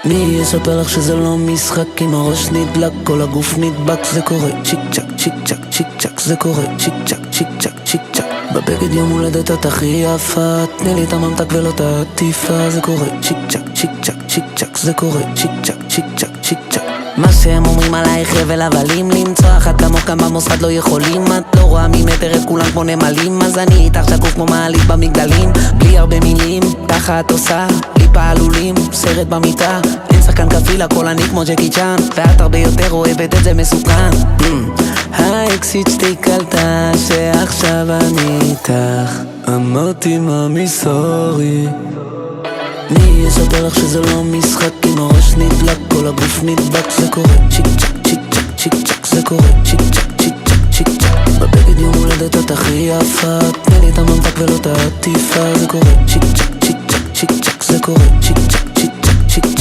מי יספר לך שזה לא משחק? אם הראש נדלק, כל הגוף נדבק. זה קורה צ'יק צ'ק, צ'יק צ'ק, צ'יק צ'ק. זה קורה צ'יק צ'ק, צ'יק צ'ק, צ'יק צ'ק. בבגד יום הולדת את הכי יפה, תני לי את הממתק ולא את העטיפה. זה קורה צ'יק צ'ק, צ'יק צ'ק, צ'יק צ'ק. זה קורה צ'יק צ'ק, צ'יק צ'ק, צ'יק צ'ק. מה שהם אומרים עלייך הבל הבלים, למצוא אחת כמוך כאן במוסד לא יכולים. את לא רואה ממטר את כולם כמו נמלים, אז אני איתך שקוף כמו מעלית במגדלים. בלי הרבה מילים, ככה את עושה לי פעלולים, סרט במיטה. אין שחקן כפיל, הכל אני כמו ג'קי צ'אן, ואת הרבה יותר אוהבת את זה מסוכן. האקסיט שתי קלטה שעכשיו אני איתך, אמרתי מאמי סורי. מי יספר לך שזה לא משחק? אם הראש נדלק, כל הגוף נדבק. זה קורה צ'יק צ'ק, צ'יק צ'ק, צ'יק צ'ק. זה קורה צ'יק צ'ק, צ'יק צ'ק, צ'יק צ'ק. בבגד יום הולדת את הכי יפה, תני לי את הממתק ולא את העטיפה. זה קורה צ'יק צ'ק, צ'יק צ'ק, צ'יק צ'ק. זה קורה צ'יק צ'ק.